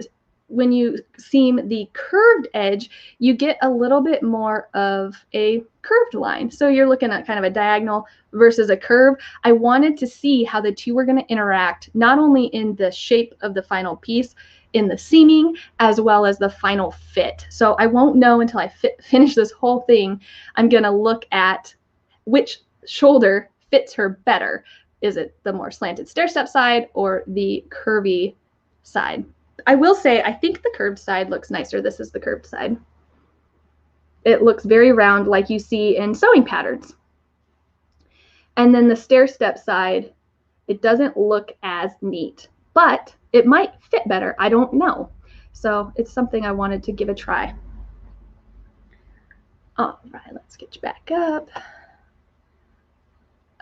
Speaker 2: seam the curved edge, you get a little bit more of a curved line. So you're looking at kind of a diagonal versus a curve. I wanted to see how the two were going to interact, not only in the shape of the final piece, in the seaming, as well as the final fit. So I won't know until I finish this whole thing. I'm going to look at which shoulder fits her better. Is it the more slanted stair-step side or the curvy side? I will say, I think the curved side looks nicer. This is the curved side. It looks very round like you see in sewing patterns. And then the stair-step side, it doesn't look as neat, but it might fit better. I don't know. So it's something I wanted to give a try. All right, let's get you back up.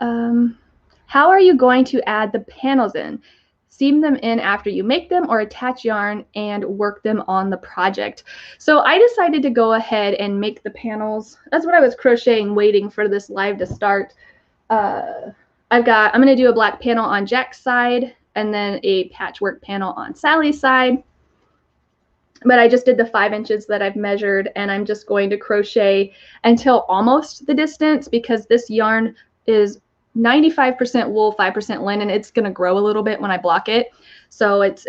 Speaker 2: How are you going to add the panels in? Seam them in after you make them, or attach yarn and work them on the project? So I decided to go ahead and make the panels. That's what I was crocheting, waiting for this live to start. I'm going to do a black panel on Jack's side and then a patchwork panel on Sally's side. But I just did the 5 inches that I've measured, and I'm just going to crochet until almost the distance, because this yarn is 95% wool, 5% linen. It's going to grow a little bit when I block it. So it's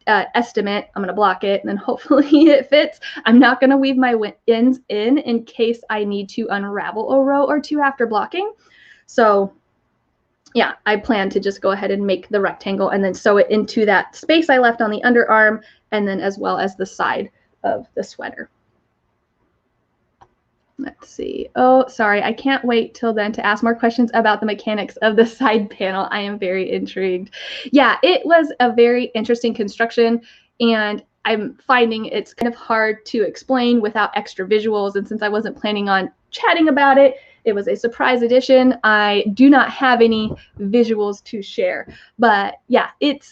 Speaker 2: estimate. I'm going to block it, and then hopefully it fits. I'm not going to weave my ends in case I need to unravel a row or two after blocking. So yeah, I plan to just go ahead and make the rectangle and then sew it into that space I left on the underarm, and then as well as the side of the sweater. Let's see. Oh, sorry. I can't wait till then to ask more questions about the mechanics of the side panel. I am very intrigued. Yeah, it was a very interesting construction, and I'm finding it's kind of hard to explain without extra visuals. And since I wasn't planning on chatting about it, it was a surprise edition. I do not have any visuals to share. But yeah, it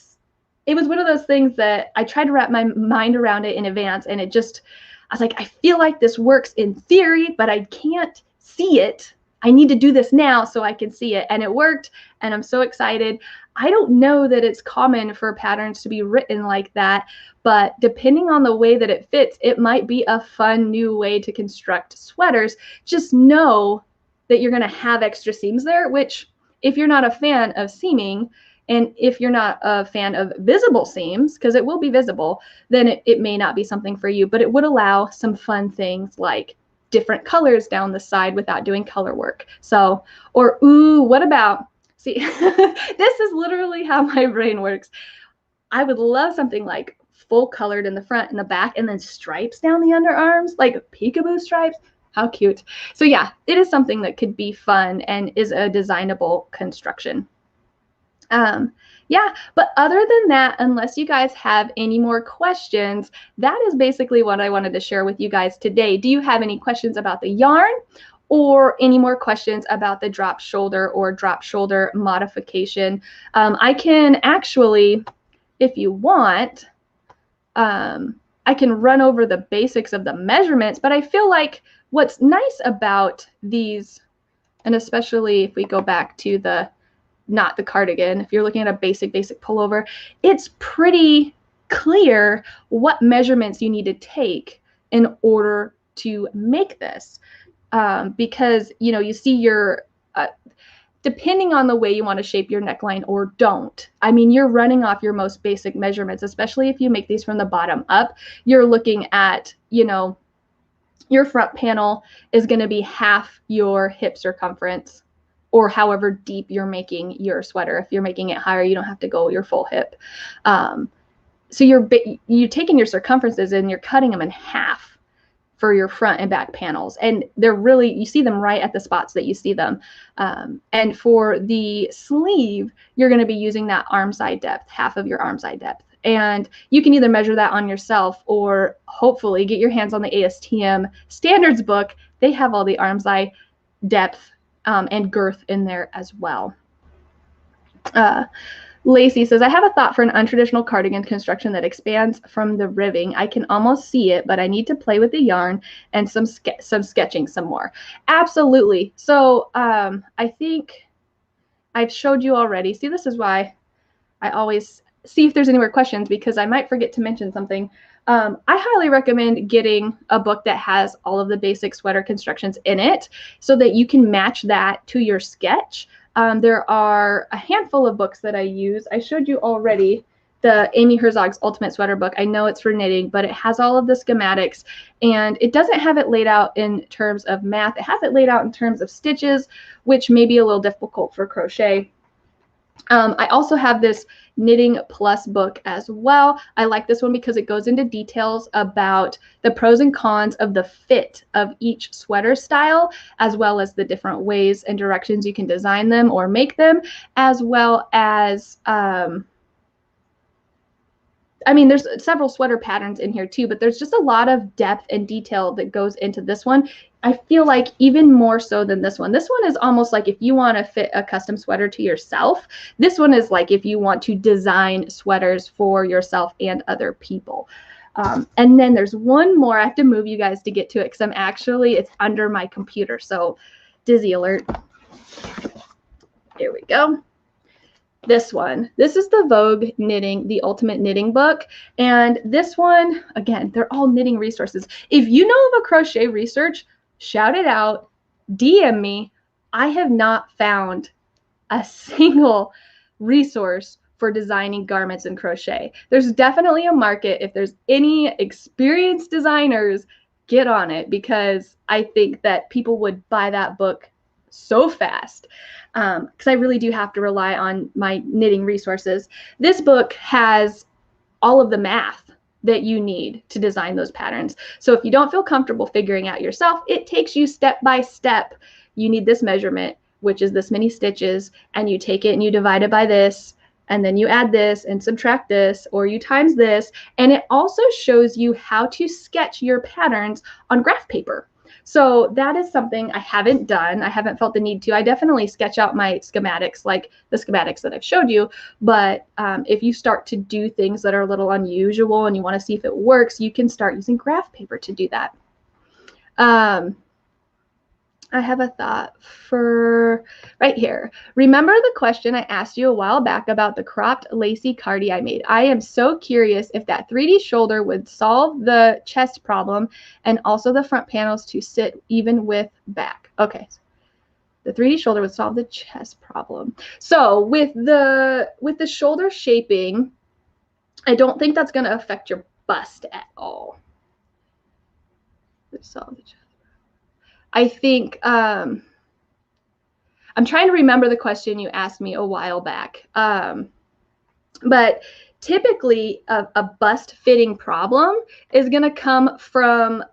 Speaker 2: was one of those things that I tried to wrap my mind around it in advance, and it just, I was like, I feel like this works in theory, but I can't see it. I need to do this now so I can see it. And it worked, and I'm so excited. I don't know that it's common for patterns to be written like that, but depending on the way that it fits, it might be a fun new way to construct sweaters. Just know that you're going to have extra seams there, which if you're not a fan of seaming, and if you're not a fan of visible seams, because it will be visible, then it may not be something for you, but it would allow some fun things like different colors down the side without doing color work. So, or, ooh, what about, see, this is literally how my brain works. I would love something like full colored in the front and the back, and then stripes down the underarms, like peekaboo stripes. How cute. So yeah, it is something that could be fun and is a designable construction. Yeah, but other than that, unless you guys have any more questions, that is basically what I wanted to share with you guys today. Do you have any questions about the yarn, or any more questions about the drop shoulder or drop shoulder modification? I can actually, if you want, I can run over the basics of the measurements, but I feel like what's nice about these, and especially if we go back to the, not the cardigan, if you're looking at a basic pullover, it's pretty clear what measurements you need to take in order to make this. Because, you know, you see your, depending on the way you want to shape your neckline or don't, I mean, you're running off your most basic measurements, especially if you make these from the bottom up. You're looking at, you know, your front panel is going to be half your hip circumference, or however deep you're making your sweater. If you're making it higher, you don't have to go your full hip. So you're taking your circumferences and you're cutting them in half for your front and back panels. And they're really, you see them right at the spots that you see them. And for the sleeve, you're going to be using that arm side depth, half of your arm side depth. And you can either measure that on yourself, or hopefully get your hands on the ASTM standards book. They have all the arm side depth and girth in there as well. Lacey says, I have a thought for an untraditional cardigan construction that expands from the ribbing. I can almost see it, but I need to play with the yarn and some sketching some more. Absolutely. So I think I've showed you already. See, this is why I always see if there's any more questions, because I might forget to mention something. I highly recommend getting a book that has all of the basic sweater constructions in it so that you can match that to your sketch. There are a handful of books that I use. I showed you already the Amy Herzog's Ultimate Sweater book. I know it's for knitting, but it has all of the schematics, and it doesn't have it laid out in terms of math. It has it laid out in terms of stitches, which may be a little difficult for crochet. I also have this Knitting Plus book as well. I like this one because it goes into details about the pros and cons of the fit of each sweater style, as well as the different ways and directions you can design them or make them, as well as I mean, there's several sweater patterns in here too, but there's just a lot of depth and detail that goes into this one. I feel like even more so than this one. This one is almost like if you want to fit a custom sweater to yourself. This one is like if you want to design sweaters for yourself and other people. And then there's one more. I have to move you guys to get to it because it's under my computer. So dizzy alert. Here we go. This one. This is the Vogue Knitting, the Ultimate Knitting book. And this one, again, they're all knitting resources. If you know of a crochet research, shout it out, DM me. I have not found a single resource for designing garments in crochet. There's definitely a market. If there's any experienced designers, get on it, because I think that people would buy that book so fast. Because I really do have to rely on my knitting resources. This book has all of the math that you need to design those patterns. So if you don't feel comfortable figuring out yourself, it takes you step by step. You need this measurement, which is this many stitches, and you take it and you divide it by this, and then you add this and subtract this, or you times this. And it also shows you how to sketch your patterns on graph paper. So that is something I haven't done. I haven't felt the need to. I definitely sketch out my schematics, like the schematics that I've showed you. But if you start to do things that are a little unusual and you want to see if it works, you can start using graph paper to do that. I have a thought for right here. Remember the question I asked you a while back about the cropped lacy cardi I made? I am so curious if that 3D shoulder would solve the chest problem and also the front panels to sit even with back. Okay. The 3D shoulder would solve the chest problem. So with the shoulder shaping, I don't think that's going to affect your bust at all. Solve the chest. I think, I'm trying to remember the question you asked me a while back. But typically a bust fitting problem is going to come from,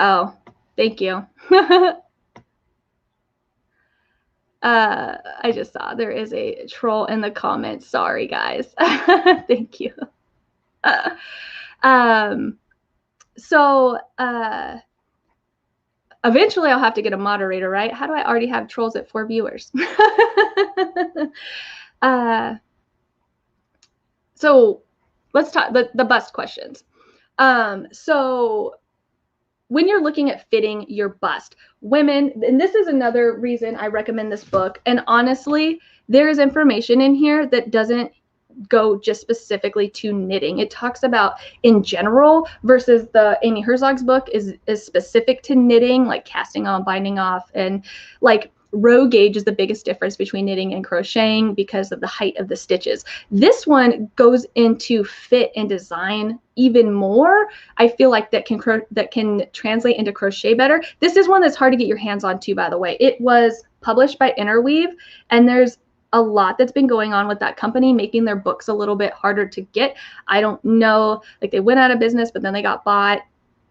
Speaker 2: oh, thank you. I just saw there is a troll in the comments. Sorry, guys. Thank you. So eventually I'll have to get a moderator, right? How do I already have trolls at 4 viewers? So let's talk the bust questions. So when you're looking at fitting your bust, women, and this is another reason I recommend this book. And honestly, there is information in here that doesn't go just specifically to knitting. It talks about in general, versus the Amy Herzog's book is specific to knitting, like casting on, binding off, and like row gauge is the biggest difference between knitting and crocheting because of the height of the stitches. This one goes into fit and design even more. I feel like that can translate into crochet better. This is one that's hard to get your hands on too, by the way. It was published by Interweave, and there's a lot that's been going on with that company, making their books a little bit harder to get. I don't know, like they went out of business, but then they got bought.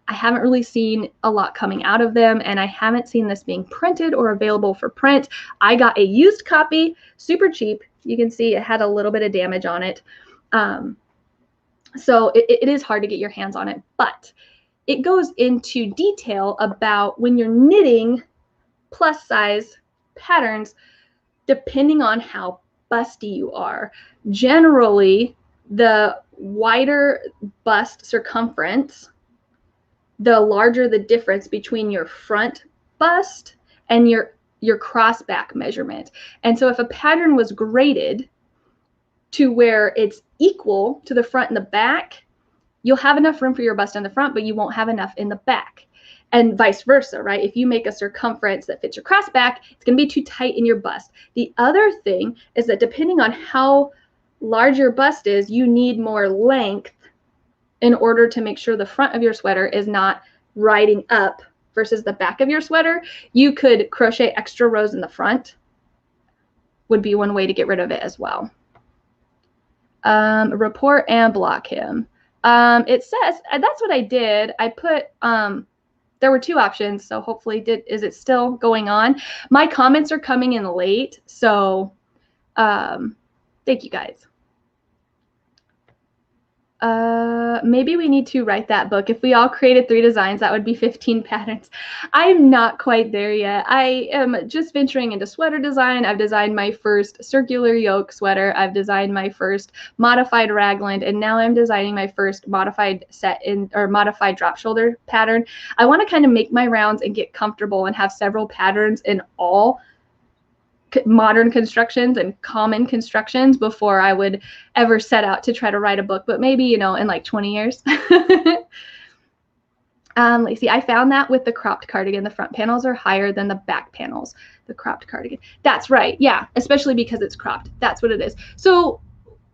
Speaker 2: I haven't really seen a lot coming out of them, and I haven't seen this being printed or available for print. I got a used copy, super cheap. You can see it had a little bit of damage on it. So it is hard to get your hands on it, but it goes into detail about when you're knitting plus size patterns, depending on how busty you are. Generally, the wider bust circumference, the larger the difference between your front bust and your cross back measurement. And so if a pattern was graded to where it's equal to the front and the back, you'll have enough room for your bust in the front, but you won't have enough in the back. And vice versa, right? If you make a circumference that fits your cross back, it's going to be too tight in your bust. The other thing is that depending on how large your bust is, you need more length in order to make sure the front of your sweater is not riding up versus the back of your sweater. You could crochet extra rows in the front, would be one way to get rid of it as well. Report and block him. It says, that's what I did. I put, there were 2 options, so hopefully is it still going on? My comments are coming in late, so thank you guys. Maybe we need to write that book. If we all created 3 designs, that would be 15 patterns. I'm not quite there yet. I am just venturing into sweater design. I've designed my first circular yoke sweater. I've designed my first modified raglan, and now I'm designing my first modified modified drop shoulder pattern. I want to kind of make my rounds and get comfortable and have several patterns in all modern constructions and common constructions before I would ever set out to try to write a book, but maybe, you know, in like 20 years. Let's see, I found that with the cropped cardigan, the front panels are higher than the back panels, the cropped cardigan. That's right. Yeah, especially because it's cropped. That's what it is. So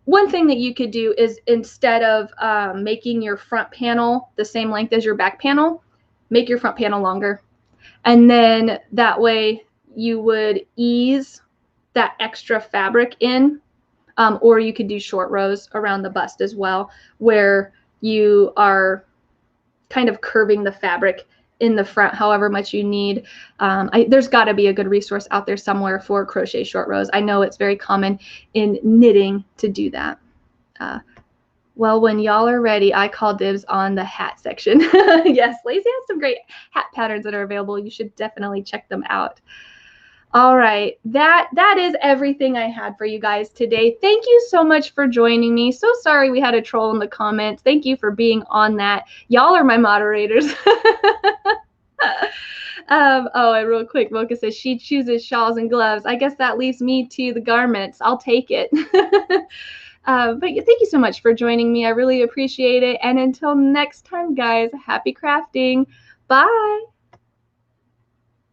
Speaker 2: one thing that you could do is, instead of making your front panel the same length as your back panel, make your front panel longer. And then that way you would ease that extra fabric in, or you could do short rows around the bust as well, where you are kind of curving the fabric in the front however much you need. There's got to be a good resource out there somewhere for crochet short rows. I know it's very common in knitting to do that. Well, when y'all are ready, I call dibs on the hat section. Yes, Lacey has some great hat patterns that are available. You should definitely check them out. All right, that is everything I had for you guys today. Thank you so much for joining me. So sorry we had a troll in the comments. Thank you for being on that. Y'all are my moderators. Oh, and real quick, Mocha says she chooses shawls and gloves. I guess that leaves me to the garments. I'll take it. But thank you so much for joining me. I really appreciate it. And until next time, guys, happy crafting. Bye.